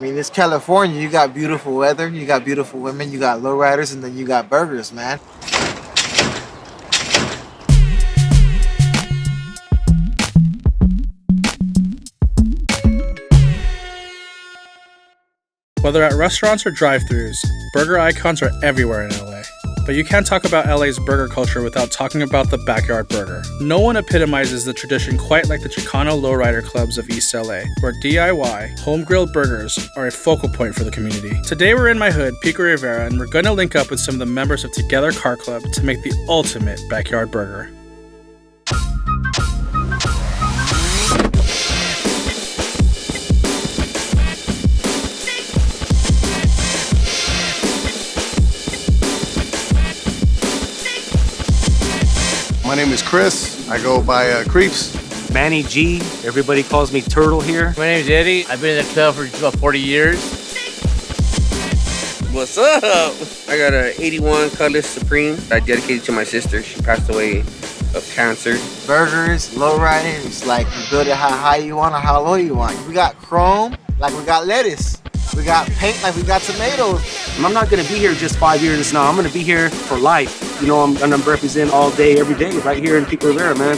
I mean, it's California. You got beautiful weather, you got beautiful women, you got lowriders, and then you got burgers, man. Whether at restaurants or drive-thrus, burger icons are everywhere in LA. But you can't talk about LA's burger culture without talking about the backyard burger. No one epitomizes the tradition quite like the Chicano lowrider clubs of East L.A., where DIY, home-grilled burgers are a focal point for the community. Today we're in my hood, Pico Rivera, and we're gonna link up with some of the members of Together Car Club to make the ultimate backyard burger. My name is Chris. I go by Creeps. Manny G. Everybody calls me Turtle here. My name's Eddie. I've been in the club for about 40 years. What's up? I got a 81 Cutlass Supreme. I dedicated to my sister. She passed away of cancer. Burgers, lowriding, it's like you build it how high you want or how low you want. We got chrome, like we got lettuce. We got paint like we got tomatoes. I'm not gonna be here just 5 years now. I'm gonna be here for life. You know, I'm gonna represent all day, every day, right here in Pico Rivera, man.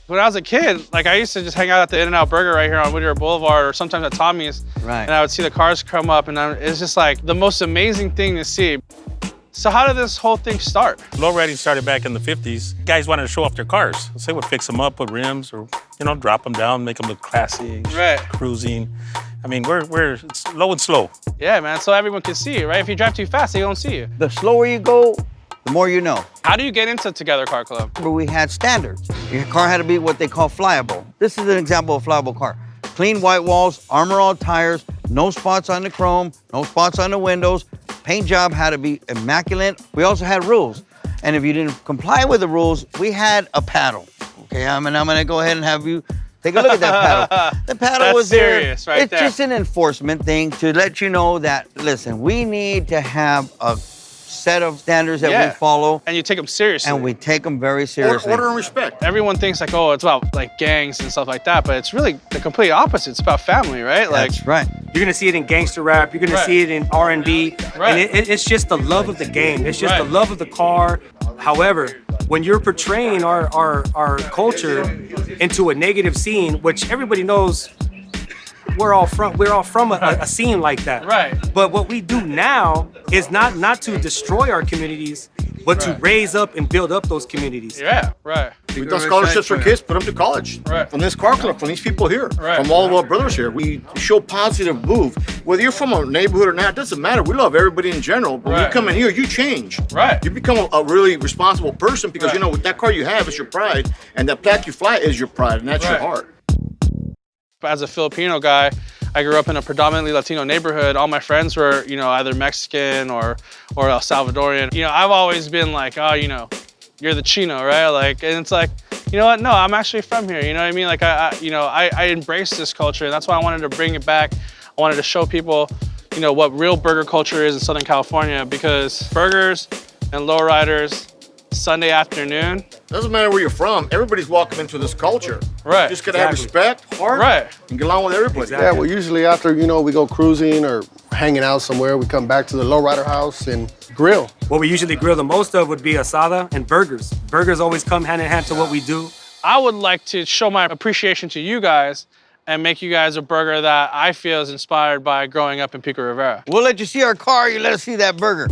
When I was a kid, I used to just hang out at the In-N-Out Burger right here on Whittier Boulevard, or sometimes at Tommy's. Right. And I would see the cars come up, and it's just like the most amazing thing to see. So how did this whole thing start? Lowriding started back in the 50s. Guys wanted to show off their cars. So they would fix them up, put rims, or drop them down, make them look classy, right. Cruising. I mean, it's low and slow. Yeah, man, so everyone can see you, right? If you drive too fast, they don't see you. The slower you go, the more you know. How do you get into Together Car Club? We had standards. Your car had to be what they call flyable. This is an example of a flyable car. Clean white walls, armor-all tires, no spots on the chrome, no spots on the windows. Paint job had to be immaculate. We also had rules. And if you didn't comply with the rules, we had a paddle. Okay, I'm gonna go ahead and have you take a look at that paddle. The paddle was serious, there. Right it's there. just an enforcement thing to let you know that, listen, we need to have a set of standards that we follow. And you take them seriously. And we take them very seriously. Order and respect. Everyone thinks oh, it's about gangs and stuff like that, but it's really the complete opposite. It's about family, right? That's right. You're gonna see it in gangster rap. You're gonna see it in R&B. Right. And it's just the love of the game. It's just the love of the car. However, when you're portraying our culture into a negative scene, which everybody knows we're all from a scene like that. Right. But what we do now is not to destroy our communities, but to raise up and build up those communities. Yeah, right. We've done scholarships for kids, put them to college. Right. From this car club, from these people here, from all of our brothers here. We show positive move. Whether you're from a neighborhood or not, it doesn't matter. We love everybody in general. But when you come in here, you change. Right. You become a really responsible person because, with that car you have, it's your pride. And that plaque you fly is your pride, and that's your heart. As a Filipino guy, I grew up in a predominantly Latino neighborhood. All my friends were, either Mexican or El Salvadorian. I've always been like, oh, you're the Chino, right? And it's like, you know what? No, I'm actually from here. You know what I mean? I embrace this culture, and that's why I wanted to bring it back. I wanted to show people, what real burger culture is in Southern California, because burgers and lowriders, Sunday afternoon. Doesn't matter where you're from. Everybody's welcome into this culture. Right. You just gotta have respect, heart, and get along with everybody. Exactly. Yeah, well, usually after, we go cruising or hanging out somewhere, we come back to the lowrider house and grill. What we usually grill the most of would be asada and burgers. Burgers always come hand in hand to what we do. I would like to show my appreciation to you guys and make you guys a burger that I feel is inspired by growing up in Pico Rivera. We'll let you see our car, you let us see that burger.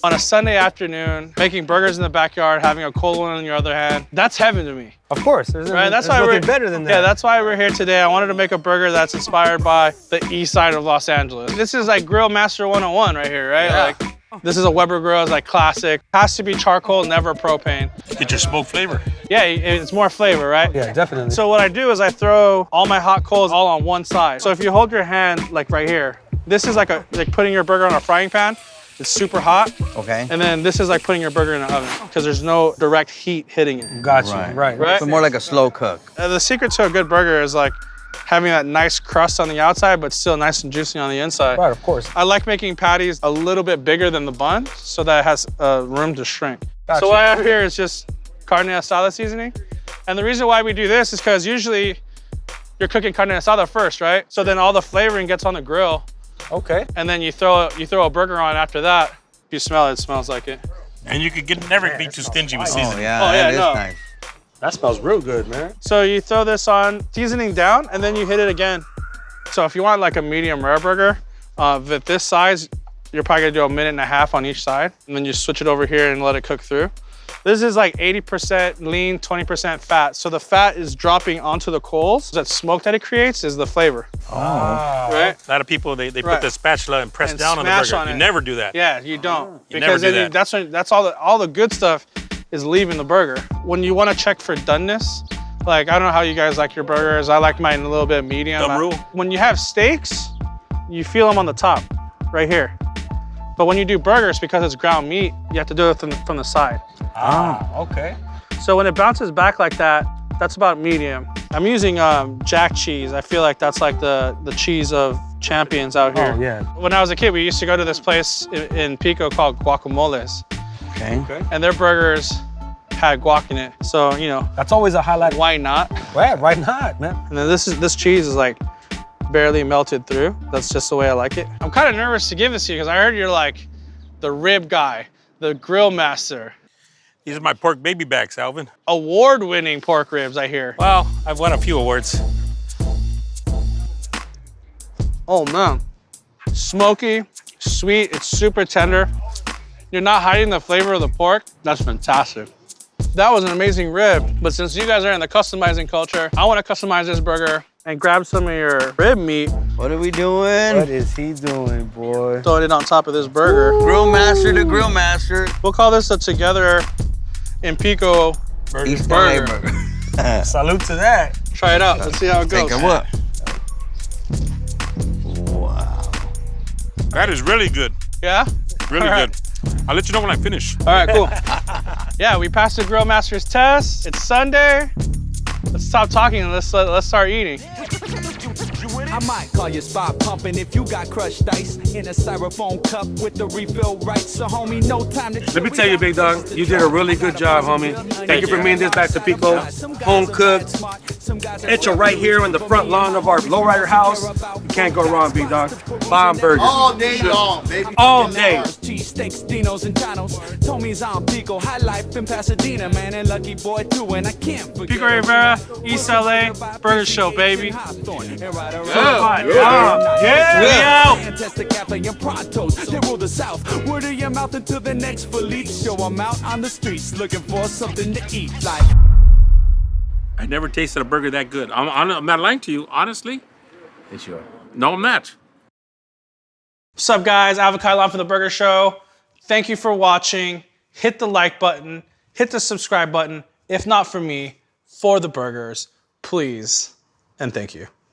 On a Sunday afternoon, making burgers in the backyard, having a cold one in your other hand, that's heaven to me. Of course, there's nothing better than that. Yeah, that's why we're here today. I wanted to make a burger that's inspired by the east side of Los Angeles. This is like Grill Master 101 right here, right? Yeah. This is a Weber grill, it's classic. Has to be charcoal, never propane. Get your smoke flavor. Yeah, it's more flavor, right? Yeah, definitely. So what I do is I throw all my hot coals all on one side. So if you hold your hand right here, this is like putting your burger on a frying pan. It's super hot. Okay. And then this is like putting your burger in an oven because there's no direct heat hitting it. Gotcha. Right. So more like a slow cook. The secret to a good burger is having that nice crust on the outside, but still nice and juicy on the inside. Right, of course. I like making patties a little bit bigger than the bun so that it has room to shrink. Gotcha. So what I have here is just carne asada seasoning. And the reason why we do this is because usually you're cooking carne asada first, right? So then all the flavoring gets on the grill. Okay. And then you throw a burger on after that. If you smell it, it smells like it. And you could never be too stingy with seasoning. Oh yeah, that is nice. That smells real good, man. So you throw this on, seasoning down, and then you hit it again. So if you want like a medium rare burger, at this size, you're probably gonna do 1.5 minutes on each side, and then you switch it over here and let it cook through. This is like 80% lean, 20% fat. So the fat is dropping onto the coals. That smoke that it creates is the flavor. Oh. Right? A lot of people, they put the spatula and press down on the burger. You never do that. Yeah, you don't. You Because never do that. that's all the good stuff is leaving the burger. When you want to check for doneness, like I don't know how you guys like your burgers. I like mine a little bit medium. Dumb rule. When you have steaks, you feel them on the top, right here. But when you do burgers, because it's ground meat, you have to do it from the side. Okay. So when it bounces back like that, that's about medium. I'm using jack cheese. I feel like that's like the cheese of champions out here. Oh, yeah. When I was a kid, we used to go to this place in Pico called Guacamoles. Okay. And their burgers had guac in it. So, you know, That's always a highlight. why not? Right, why not, man? And then this cheese is like barely melted through. That's just the way I like it. I'm kind of nervous to give this to you because I heard you're like the rib guy, the grill master. These are my pork baby backs, Alvin. Award-winning pork ribs, I hear. Well, I've won a few awards. Oh man, smoky, sweet, it's super tender. You're not hiding the flavor of the pork. That's fantastic. That was an amazing rib, but since you guys are in the customizing culture, I want to customize this burger and grab some of your rib meat. What are we doing? What is he doing, boy? Throwing it on top of this burger. Grill master to grill master. We'll call this a Together in Pico East burger. L.A. burger. Salute to that. Try it out. Let's see how it goes. Take a what? Wow. That is really good. Yeah? Really All right. good. I'll let you know when I finish. All right, cool. Yeah, we passed the Grill Master's test. It's Sunday. Let's stop talking and let's start eating. I might call your spot pumping if you got crushed ice in a styrofoam cup with the refill right. So homie, no time to. Let me tell you, big dog, you did a really good job, homie. Thank you for bringing this back to Pico. Home cooked. It's right here in the front lawn of our lowrider house. You can't go wrong, big dog. Bomb burgers. All day long, baby. All day. Cheesesteaks, Dinos, and Chanos. Tommy's on Pico, high life in Pasadena, man, and Lucky Boy too, and I can't forget. Pico Rivera, East L.A. Burger Show, baby. Yeah, we out. Fantastic cafe and prontos. They rule the South. Word of your mouth until the next Philippe show. I'm out on the streets looking for something to eat. Like I never tasted a burger that good. I'm not lying to you, honestly. It's yours. No, I'm not. What's up, guys? Alvin for the Burger Show. Thank you for watching. Hit the like button. Hit the subscribe button. If not for me, for the burgers, please, and thank you.